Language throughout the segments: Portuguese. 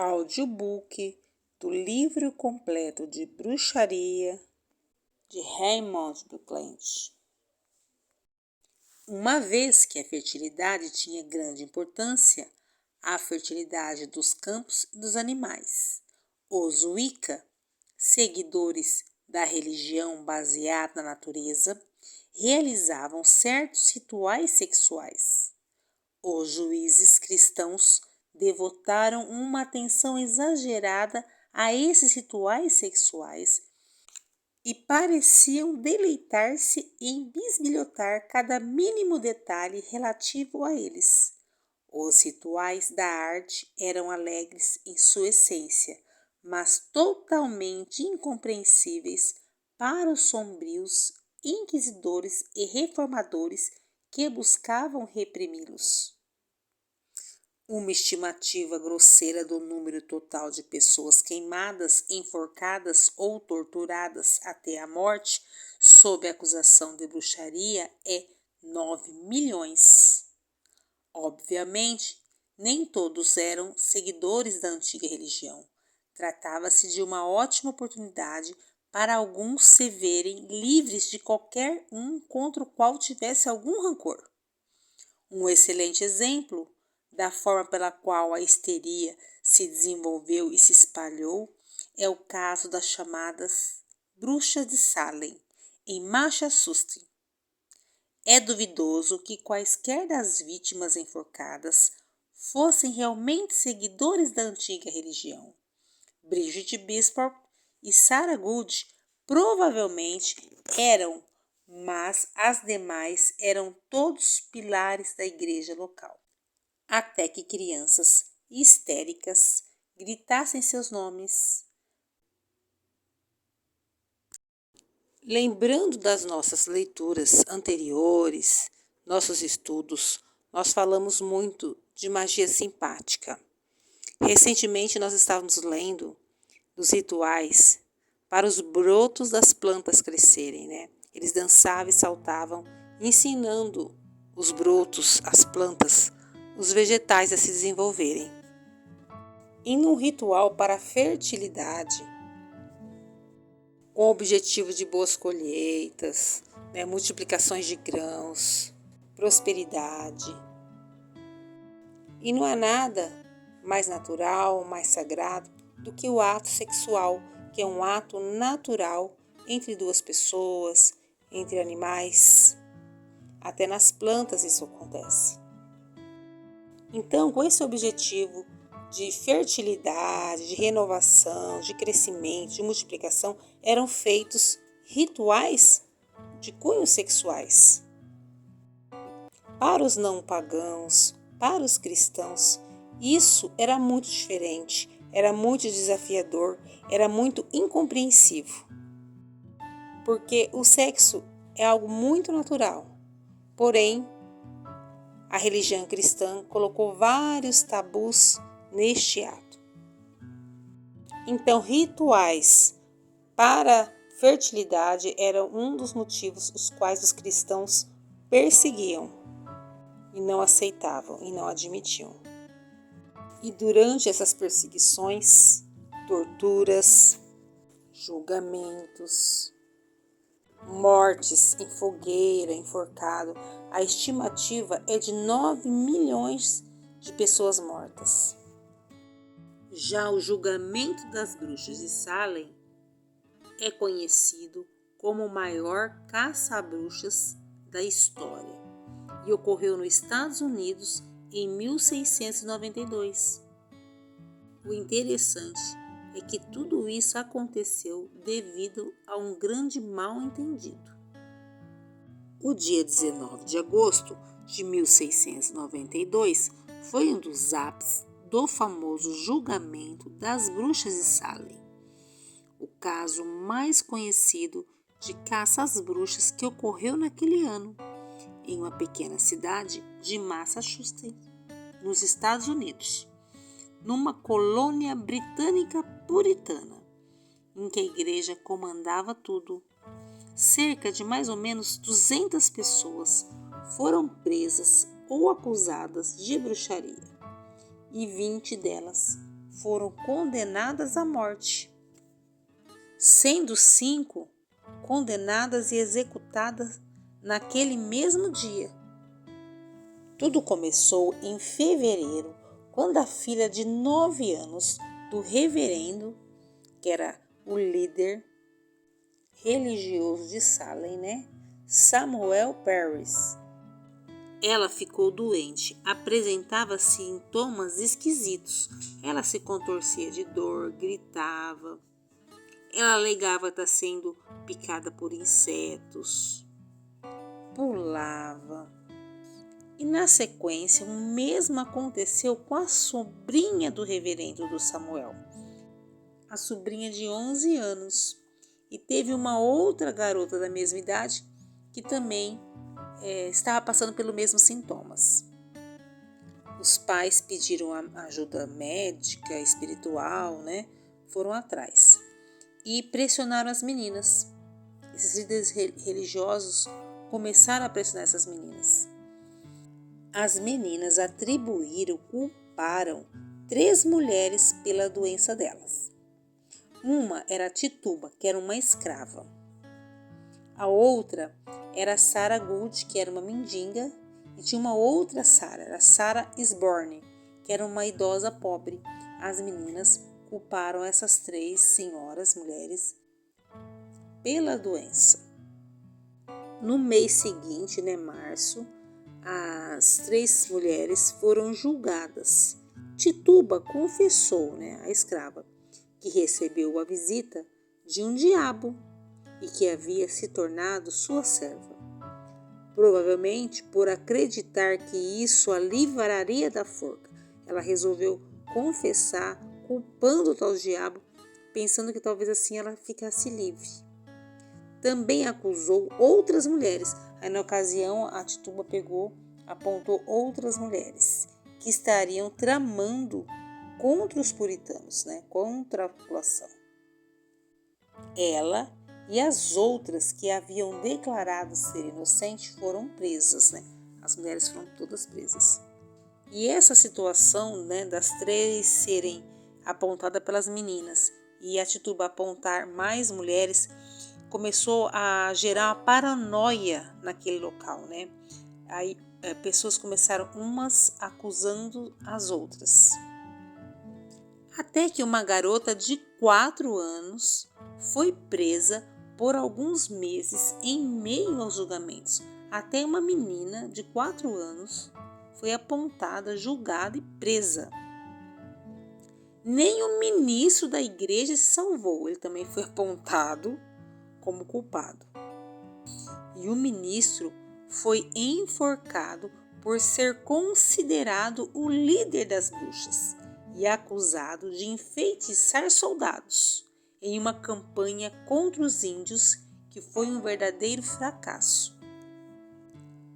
audiobook do livro completo de bruxaria de Raymond Buckland. Uma vez que a fertilidade tinha grande importância, a fertilidade dos campos e dos animais, os Wicca, seguidores da religião baseada na natureza, realizavam certos rituais sexuais. Os juízes cristãos devotaram uma atenção exagerada a esses rituais sexuais e pareciam deleitar-se em bisbilhotar cada mínimo detalhe relativo a eles. Os rituais da arte eram alegres em sua essência, mas totalmente incompreensíveis para os sombrios inquisidores e reformadores que buscavam reprimi-los. Uma estimativa grosseira do número total de pessoas queimadas, enforcadas ou torturadas até a morte sob acusação de bruxaria é 9 milhões. Obviamente, nem todos eram seguidores da antiga religião. Tratava-se de uma ótima oportunidade para alguns se verem livres de qualquer um contra o qual tivesse algum rancor. Um excelente exemplo da forma pela qual a histeria se desenvolveu e se espalhou é o caso das chamadas bruxas de Salem, em Massachusetts. É duvidoso que quaisquer das vítimas enforcadas fossem realmente seguidores da antiga religião. Bridget Bismarck e Sarah Good provavelmente eram, mas as demais eram todos pilares da igreja local. Até que crianças histéricas gritassem seus nomes. Lembrando das nossas leituras anteriores, nossos estudos, nós falamos muito de magia simpática. Recentemente nós estávamos lendo dos rituais para os brotos das plantas crescerem, né? Eles dançavam e saltavam, ensinando os brotos, as plantas, os vegetais a se desenvolverem. E num ritual para a fertilidade, com o objetivo de boas colheitas, né, multiplicações de grãos, prosperidade. E não há nada mais natural, mais sagrado do que o ato sexual, que é um ato natural entre duas pessoas, entre animais. Até nas plantas isso acontece. Então, com esse objetivo de fertilidade, de renovação, de crescimento, de multiplicação, eram feitos rituais de cunhos sexuais. Para os não pagãos, para os cristãos, isso era muito diferente, era muito desafiador, era muito incompreensível. Porque o sexo é algo muito natural, porém, a religião cristã colocou vários tabus neste ato. Então, rituais para fertilidade eram um dos motivos os quais os cristãos perseguiam e não aceitavam e não admitiam. E durante essas perseguições, torturas, julgamentos, mortes em fogueira, enforcado, a estimativa é de 9 milhões de pessoas mortas. Já o julgamento das bruxas de Salem é conhecido como o maior caça-bruxas da história e ocorreu nos Estados Unidos em 1692. O interessante é que tudo isso aconteceu devido a um grande mal-entendido. O dia 19 de agosto de 1692 foi um dos ápices do famoso julgamento das bruxas de Salem, o caso mais conhecido de caça às bruxas que ocorreu naquele ano, em uma pequena cidade de Massachusetts, nos Estados Unidos, numa colônia britânica puritana, em que a igreja comandava tudo. Cerca de mais ou menos 200 pessoas foram presas ou acusadas de bruxaria, e 20 delas foram condenadas à morte, sendo 5 condenadas e executadas naquele mesmo dia. Tudo começou em fevereiro, quando a filha de 9 anos do reverendo, que era o líder religioso de Salem, Samuel Parris, ela ficou doente, apresentava sintomas esquisitos. Ela se contorcia de dor, gritava. Ela alegava estar sendo picada por insetos, pulava. E na sequência, o mesmo aconteceu com a sobrinha do reverendo do Samuel, a sobrinha de 11 anos. E teve uma outra garota da mesma idade que também estava passando pelos mesmos sintomas. Os pais pediram ajuda médica, espiritual, foram atrás e pressionaram as meninas. Esses líderes religiosos começaram a pressionar essas meninas. As meninas culparam 3 mulheres pela doença delas. Uma era Tituba, que era uma escrava. A outra era Sarah Good, que era uma mendiga. E tinha uma outra Sarah, era Sarah Sborne, que era uma idosa pobre. As meninas culparam essas 3 senhoras, mulheres, pela doença. No mês seguinte, março, as 3 mulheres foram julgadas. Tituba confessou, a escrava, que recebeu a visita de um diabo e que havia se tornado sua serva. Provavelmente por acreditar que isso a livraria da forca, ela resolveu confessar, culpando o tal diabo, pensando que talvez assim ela ficasse livre. Também acusou outras mulheres. Aí na ocasião a Tituba apontou outras mulheres que estariam tramando contra os puritanos, contra a população. Ela e as outras que haviam declarado ser inocentes foram presas, As mulheres foram todas presas. E essa situação, das 3 serem apontadas pelas meninas e a Tituba apontar mais mulheres, começou a gerar uma paranoia naquele local, Aí pessoas começaram umas acusando as outras. Até que uma garota de 4 anos foi presa por alguns meses em meio aos julgamentos. Até uma menina de 4 anos foi apontada, julgada e presa. Nem o ministro da igreja se salvou, ele também foi apontado como culpado. E o ministro foi enforcado por ser considerado o líder das bruxas e acusado de enfeitiçar soldados em uma campanha contra os índios que foi um verdadeiro fracasso.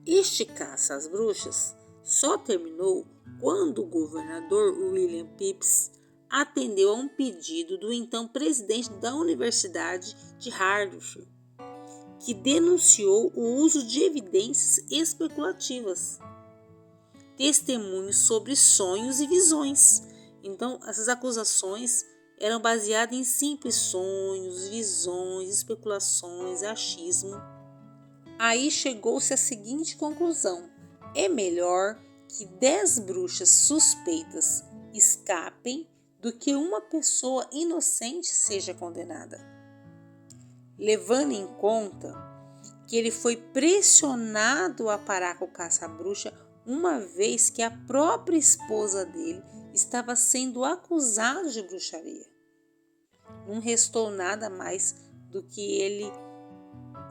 Este caça às bruxas só terminou quando o governador William Phips atendeu a um pedido do então presidente da Universidade de Harvard, que denunciou o uso de evidências especulativas, testemunhos sobre sonhos e visões. Então, essas acusações eram baseadas em simples sonhos, visões, especulações, achismo. Aí chegou-se à seguinte conclusão: é melhor que 10 bruxas suspeitas escapem do que uma pessoa inocente seja condenada. Levando em conta que ele foi pressionado a parar com o caça-bruxa, uma vez que a própria esposa dele estava sendo acusada de bruxaria. Não restou nada mais do que ele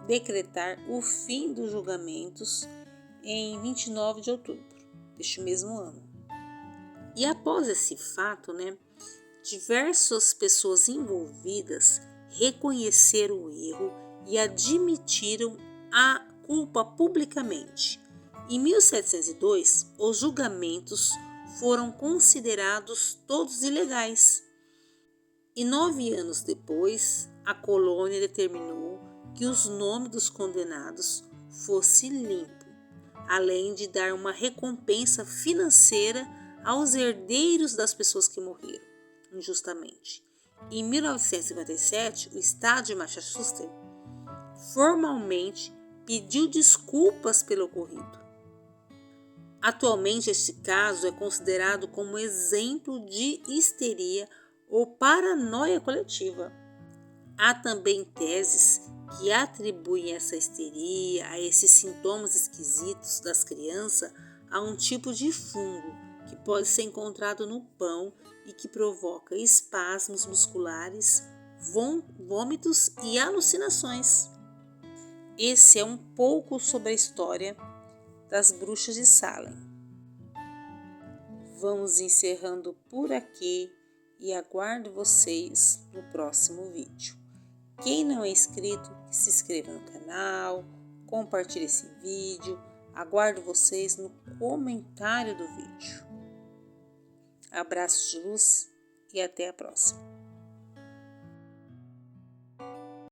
decretar o fim dos julgamentos em 29 de outubro deste mesmo ano. E após esse fato, diversas pessoas envolvidas reconheceram o erro e admitiram a culpa publicamente. Em 1702, os julgamentos foram considerados todos ilegais. E 9 anos depois, a colônia determinou que os nomes dos condenados fossem limpos, além de dar uma recompensa financeira aos herdeiros das pessoas que morreram. injustamente. Em 1957, o estado de Massachusetts formalmente pediu desculpas pelo ocorrido. Atualmente, este caso é considerado como exemplo de histeria ou paranoia coletiva. Há também teses que atribuem essa histeria, a esses sintomas esquisitos das crianças, a um tipo de fungo que pode ser encontrado no pão e que provoca espasmos musculares, vômitos e alucinações. Esse é um pouco sobre a história das bruxas de Salem. Vamos encerrando por aqui e aguardo vocês no próximo vídeo. Quem não é inscrito, que se inscreva no canal, compartilhe esse vídeo. Aguardo vocês no comentário do vídeo. Abraços de luz e até a próxima.